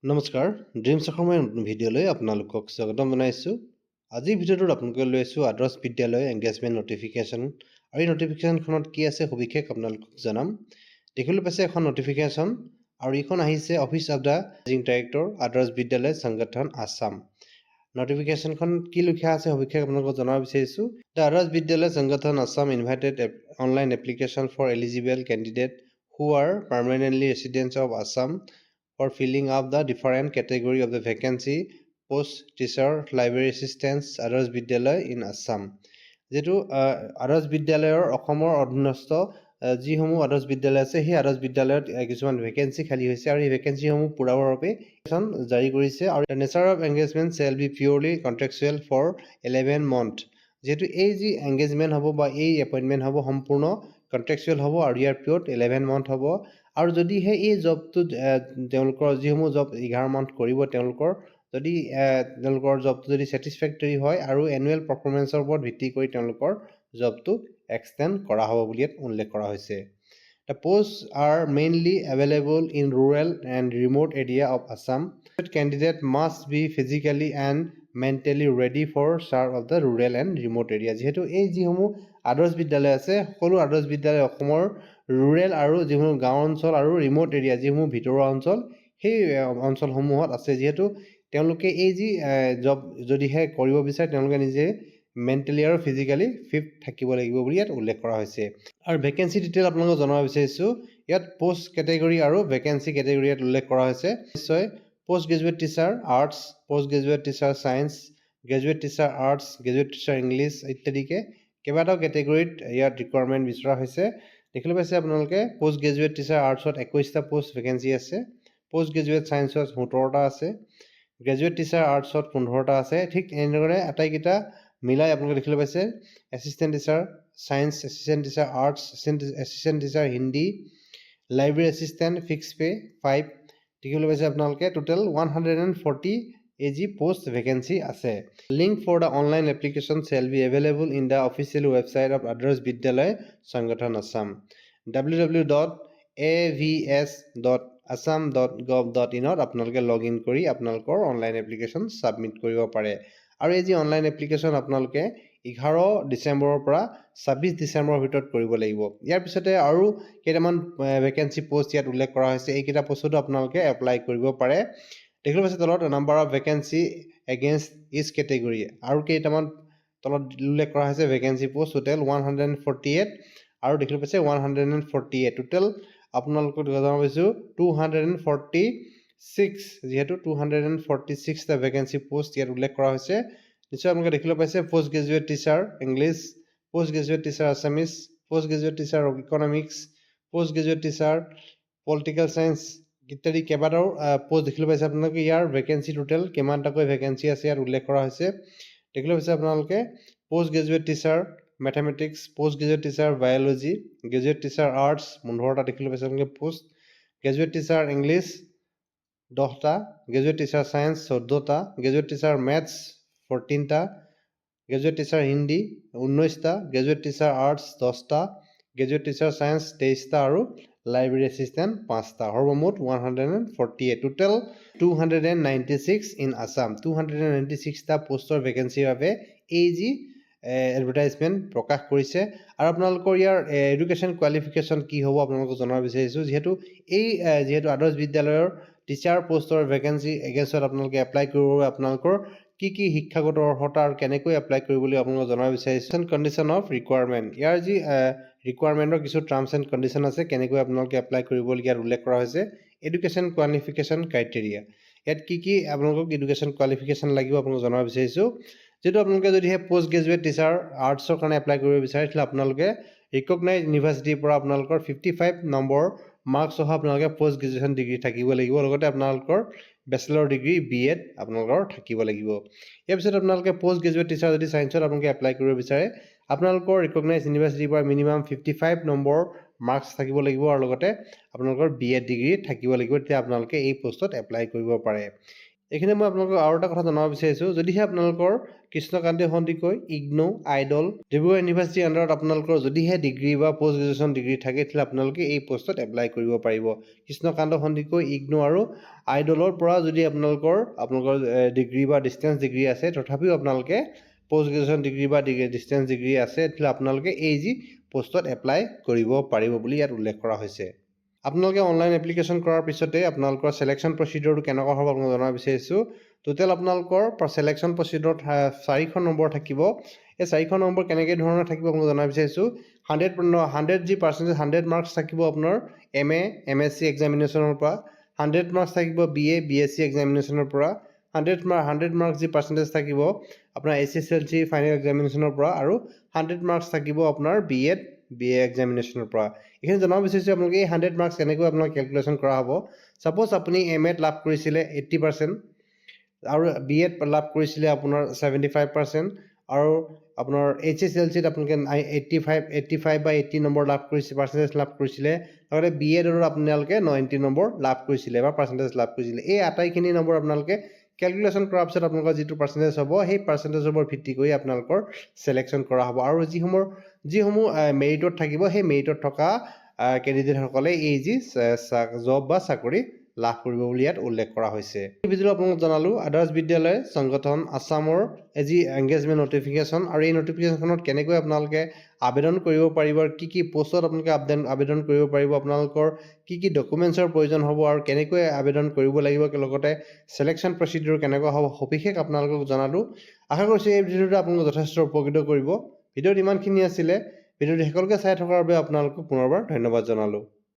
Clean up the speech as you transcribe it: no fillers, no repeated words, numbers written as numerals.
নমস্কাৰ ড্ৰিমছ অসমৰ নতুন ভিডিঅ'লৈ আপোনালোকক স্বাগতম জনাইছোঁ। আজিৰ ভিডিঅ'টোত আপোনালোকে লৈ আছোঁ আদৰ্শ বিদ্যালয় এংগেজমেণ্ট নটিফিকেশ্যন আৰু এই নটিফিকেশ্যনখনত কি আছে সবিশেষ আপোনালোকক জনাম। দেখিবলৈ পাইছে এখন নটিফিকেশ্যন আৰু এইখন আহিছে office of the managing director আদৰ্শ বিদ্যালয় সংগঠন আছাম। নটিফিকেশ্যনখন কি লিখা আছে সবিশেষ আপোনালোকক জনাব বিচাৰিছোঁ। The Adarsha Vidyalaya Sangathan Assam invited online application for eligible candidate who are permanently residents of Assam for filling up the different category of the vacancy post teacher library assistants আদৰ্শ বিদ্যালয় in Assam যেটো আদৰ্শ বিদ্যালয়ৰ অসমৰ অধীনস্থ যিসমূহ আদৰ্শ বিদ্যালয় আছে সেই আদৰ্শ বিদ্যালয়ত কিছুমান ভেকেন্সি খালী হৈছে আৰু এই ভেকেন্সিসমূহ পূৰাবৰ বাবে এখন জাৰি কৰিছে আৰু the nature of engagement shall be purely contractual for 11 month যেটো এই যি এংগেজমেন্ট হ'ব বা এই এপইন্টমেন্ট হ'ব সম্পূৰ্ণ কন্ট্ৰেকচুৱেল হ'ব আৰু ইয়াৰ পিৰিয়ড 11 মান্থ হ'ব আৰু যদিহে এই জবটো তেওঁলোকৰ যিসমূহ জব 11 মান্থ কৰিব তেওঁলোকৰ যদি তেওঁলোকৰ জবটো যদি স্যাটিসফ্যাক্টৰি হয় আৰু এনুৱেল পাৰফৰমেন্সৰ ওপৰত ভিত্তি কৰি তেওঁলোকৰ জবটো এক্সটেন্ড কৰা হ'ব বুলি উল্লেখ কৰা হৈছে। The posts are mainly available in rural and remote area of Assam. Candidate must be physically and mentally ready for serve of the rural and remote area. যেহেতু এই যিসমূহ আদৰ্শ বিদ্যালয় আছে সকলো আদৰ্শ বিদ্যালয় অসমৰ ৰুৰেল আৰু যিসমূহ গাঁও অঞ্চল আৰু ৰিমোট এৰিয়া যিসমূহ ভিতৰুৱা অঞ্চল সেই অঞ্চলসমূহত আছে যেহেতু তেওঁলোকে এই যি জব যদিহে কৰিব বিচাৰে তেওঁলোকে নিজে মেণ্টেলি আৰু ফিজিক্যালি ফিট থাকিব লাগিব বুলি ইয়াত উল্লেখ কৰা হৈছে। আৰু ভেকেন্সি ডিটেইল আপোনালোকক জনাব বিচাৰিছোঁ। ইয়াত পোষ্ট কেটেগৰী আৰু ভেকেন্সি কেটেগৰী ইয়াত উল্লেখ কৰা হৈছে। নিশ্চয় post graduate teacher arts, post graduate teacher science, graduate teacher arts, graduate teacher English ইত্যাদিকে কেইবাটাও কেটেগৰীত ইয়াত ৰিকুৱাৰমেণ্ট বিচৰা হৈছে। দেখিবলৈ পাইছে আপোনালোকে পোষ্ট গ্ৰেজুৱেট টিচাৰ আৰ্টছত 21টা পোষ্ট ভেকেন্সি আছে, পোষ্ট গ্ৰেজুৱেট ছায়েন্সত 17টা আছে, গ্ৰেজুৱেট টিচাৰ আৰ্টছত 15টা আছে। ঠিক এনেদৰে আটাইকেইটা মিলাই আপোনালোকে দেখিবলৈ পাইছে assistant teacher science, assistant teacher arts, assistant teacher Hindi, library assistant fix pay 5 দেখিবলৈ পাইছে আপোনালোকে টোটেল 140 AG post vacancy আছে। Link for the online application shall be available in the official website of Adarsh Vidyalaya Sangathan Assam www.avs.assam.gov.in আপোনালোকে login কৰি আপোনালোকৰ online application submit কৰিব পাৰে। আৰু এই যি অনলাইন এপ্লিকেশ্যন আপোনালোকে 11 ডিচেম্বৰৰ পৰা 26 ডিচেম্বৰৰ ভিতৰত কৰিব লাগিব। ইয়াৰ পিছতে আৰু কেইটামান ভেকেন্সি পোষ্ট ইয়াত উল্লেখ কৰা হৈছে, এইকেইটা পোষ্টতো আপোনালোকে এপ্লাই কৰিব পাৰে। দেখিবলৈ পাইছে তলত number of vacancy against each category আৰু কেইটামান তলত উল্লেখ কৰা হৈছে ভেকেন্সি পোষ্ট টোটেল 148 আৰু দেখিবলৈ পাইছে 148 টোটেল আপোনালোকক জনাব বিচাৰিছোঁ 246 যেহেতু 246টা ভেকেন্সি পোষ্ট ইয়াত উল্লেখ কৰা হৈছে। নিশ্চয় আপোনালোকে দেখিবলৈ পাইছে post graduate teacher English, post graduate teacher Assamese, post graduate teacher of economics, post graduate teacher political science ইত্যাদি কেইবাটাও পোষ্ট দেখিবলৈ পাইছে আপোনালোকে। ইয়াৰ ভেকেন্সি টোটেল কিমানটাকৈ ভেকেন্সি আছে ইয়াত উল্লেখ কৰা হৈছে। দেখিবলৈ পাইছে আপোনালোকে post graduate teacher mathematics, post graduate teacher biology, graduate teacher arts 15টা দেখিবলৈ পাইছে আপোনালোকে পোষ্ট, গ্ৰেজুৱেট টিচাৰ ইংলিছ 10টা, গ্ৰেজুৱেট টিচাৰ ছায়েন্স 14টা, গ্ৰেজুৱেট টিচাৰ মেথছ 14টা, গ্ৰেজুৱেট টিচাৰ হিন্দী 19টা, গ্ৰেজুৱেট টিচাৰ আৰ্টছ 10টা, গ্ৰেজুৱেট টিচাৰ ছায়েন্স 23টা আৰু লাইব্ৰেৰী এছিষ্টেণ্ট 5টা। সৰ্বমুঠ 148 টোটেল 296 ইন আছাম। 296টা পোষ্টৰ ভেকেন্সিৰ বাবে এই যি এডভাৰটাইজমেণ্ট প্ৰকাশ কৰিছে। আৰু আপোনালোকৰ ইয়াৰ এডুকেশ্যন কোৱালিফিকেশ্যন কি হ'ব আপোনালোকক জনাব বিচাৰিছোঁ। যিহেতু আদৰ্শ বিদ্যালয়ৰ টিচাৰ পোষ্টৰ ভেকেন্সি এগেইনষ্টত আপোনালোকে এপ্লাই কৰিব আপোনালোকৰ কি শিক্ষাগত অৰ্হতা আৰু কেনেকৈ এপ্লাই কৰিবলৈ আপোনালোকক জনাব বিচাৰিছোঁ। কণ্ডিশ্যন অফ ৰিকুৱাৰমেণ্ট ইয়াৰ যি ৰিকুৱাৰমেণ্টৰ কিছু টাৰ্মছ এণ্ড কণ্ডিশ্যন আছে কেনেকৈ আপোনালোকে এপ্লাই কৰিবলগীয়া উল্লেখ কৰা হৈছে। এডুকেশ্যন কোৱালিফিকেশ্যন ক্ৰাইটেৰিয়া ইয়াত কি আপোনালোকক এডুকেশ্যন কোৱালিফিকেশ্যন লাগিব আপোনালোকক জনাব বিচাৰিছোঁ। যেহেতু আপোনালোকে যদিহে পোষ্ট গ্ৰেজুৱেট টিচাৰ আৰ্টছৰ কাৰণে এপ্লাই কৰিব বিচাৰে তেতিয়াহ'লে আপোনালোকে ৰিকগনাইজ ইউনিভাৰ্চিটিৰ পৰা আপোনালোকৰ 55 নম্বৰ মাৰ্কছ সহ আপোনালোকে পোষ্ট গ্ৰেজুৱেশ্যন ডিগ্ৰী থাকিব লাগিব, লগতে আপোনালোকৰ বেচেলৰ ডিগ্ৰী BEd আপোনালোকৰ থাকিব লাগিব। ইয়াৰ পিছত আপোনালোকে পোষ্ট গ্ৰেজুৱেট টিচাৰ যদি ছায়েন্সত আপোনালোকে এপ্লাই কৰিব বিচাৰে আপোনালোকৰ ৰিকগনাইজ ইউনিভাৰ্চিটিৰ পৰা মিনিমাম 55 নম্বৰ মাৰ্কছ থাকিব লাগিব আৰু লগতে আপোনালোকৰ BEd ডিগ্ৰী থাকিব লাগিব, তেতিয়া আপোনালোকে এই পোষ্টত এপ্লাই কৰিব পাৰে। এইখিনি মই আপোনালোকক আৰু এটা কথা জনাব বিচাৰিছোঁ, যদিহে আপোনালোকৰ কৃষ্ণকান্তি সন্দিকৈ, ইগনো, আইডল, ডিব্ৰুগড় ইউনিভাৰ্চিটিৰ আণ্ডাৰত আপোনালোকৰ যদিহে ডিগ্ৰী বা পষ্ট গ্ৰেজুৱেশ্যন ডিগ্ৰী থাকে, তেতিয়াহ'লে আপোনালোকে এই পষ্টত এপ্লাই কৰিব পাৰিব। কৃষ্ণকান্ত সন্দিকৈ, ইগনো আৰু আইডলৰ পৰা যদি আপোনালোকৰ ডিগ্ৰী বা ডিষ্টেঞ্চ ডিগ্ৰী আছে, তথাপিও আপোনালোকে পষ্ট গ্ৰেজুৱেশ্যন ডিগ্ৰী বা ডিষ্টেঞ্চ ডিগ্ৰী আছে, তেতিয়াহ'লে আপোনালোকে এই যি পষ্টত এপ্লাই কৰিব পাৰিব বুলি ইয়াত উল্লেখ কৰা হৈছে। আপোনালোকে অনলাইন এপ্লিকেশ্যন কৰাৰ পিছতে আপোনালোকৰ চিলেকশ্যন প্ৰচিডিউৰটো কেনেকুৱা হ'ব আপোনাক জনাব বিচাৰিছোঁ। টোটেল আপোনালোকৰ চিলেকশ্যন প্ৰচিডিউৰত 4খন নম্বৰ থাকিব। এই 4খন নম্বৰ কেনেকৈ ধৰণৰ থাকিব আপোনাক জনাব বিচাৰিছোঁ। 100 যি পাৰ্চেণ্টেজ 100 মাৰ্কছ থাকিব আপোনাৰ MA, MSc এক্সামিনেশ্যনৰ পৰা, 100 মাৰ্কছ থাকিব BA, BSc এক্সামিনেশ্যনৰ পৰা, 100 মাৰ্কছ যি পাৰ্চেণ্টেজ থাকিব আপোনাৰ SSLC ফাইনেল এক্সামিনেশ্যনৰ পৰা, আৰু 100 মাৰ্কছ থাকিব আপোনাৰ BA এক্সামিনেশ্যনৰ পৰা। এইখিনি জনাব বিচাৰিছোঁ আপোনালোকে এই 100 মাৰ্কছ কেনেকৈ আপোনাক কেলকুলেশ্যন কৰা হ'ব। ছাপ'জ আপুনি MAত লাভ কৰিছিলে 80% আৰু BAত লাভ কৰিছিলে আপোনাৰ 75%, আৰু আপোনাৰ HSLCত আপোনালোকে 85 বা 80 নম্বৰ লাভ কৰিছে, পাৰ্চেণ্টেজ লাভ কৰিছিলে, লগতে BAত আপোনালোকে 90 নম্বৰ লাভ কৰিছিলে বা পাৰ্চেণ্টেজ লাভ কৰিছিলে। এই আটাইখিনি নম্বৰ আপোনালোকে কেলকুলেশ্যন কৰাৰ পিছত আপোনালোকৰ যিটো পাৰ্চেণ্টেজ হ'ব, সেই পাৰ্চেণ্টেজৰ ওপৰত ভিত্তি কৰি আপোনালোকৰ চিলেকশ্যন কৰা হ'ব। আৰু যিসমূহ মেৰিটত থাকিব, সেই মেৰিটত থকা কেণ্ডিডেটসকলে এই যি জব বা চাকৰি লাভ কৰিব বুলি ইয়াত উল্লেখ কৰা হৈছে। এই ভিডিঅ'টো আপোনালোকক জনালোঁ আদৰ্শ বিদ্যালয় সংগঠন আছামৰ যি এংগেজমেণ্ট নটিফিকেশ্যন, আৰু এই নটিফিকেশ্যনখনত কেনেকৈ আপোনালোকে আবেদন কৰিব পাৰিব, আৰু কি পষ্টত আপোনালোকে আবেদন কৰিব পাৰিব, আপোনালোকৰ কি ডকুমেণ্টছৰ প্ৰয়োজন হ'ব, আৰু কেনেকৈ আবেদন কৰিব লাগিব, লগতে চিলেকশ্যন প্ৰচিডিউৰ কেনেকুৱা হ'ব, সবিশেষ আপোনালোকক জনালোঁ। আশা কৰিছোঁ এই ভিডিঅ'টো আপোনালোকক যথেষ্ট উপকৃত কৰিব। ভিডিঅ'ত ইমানখিনি আছিলে। ভিডিঅ'টো সকলোকে চাই থকাৰ বাবে আপোনালোকক পুনৰবাৰ ধন্যবাদ জনালোঁ।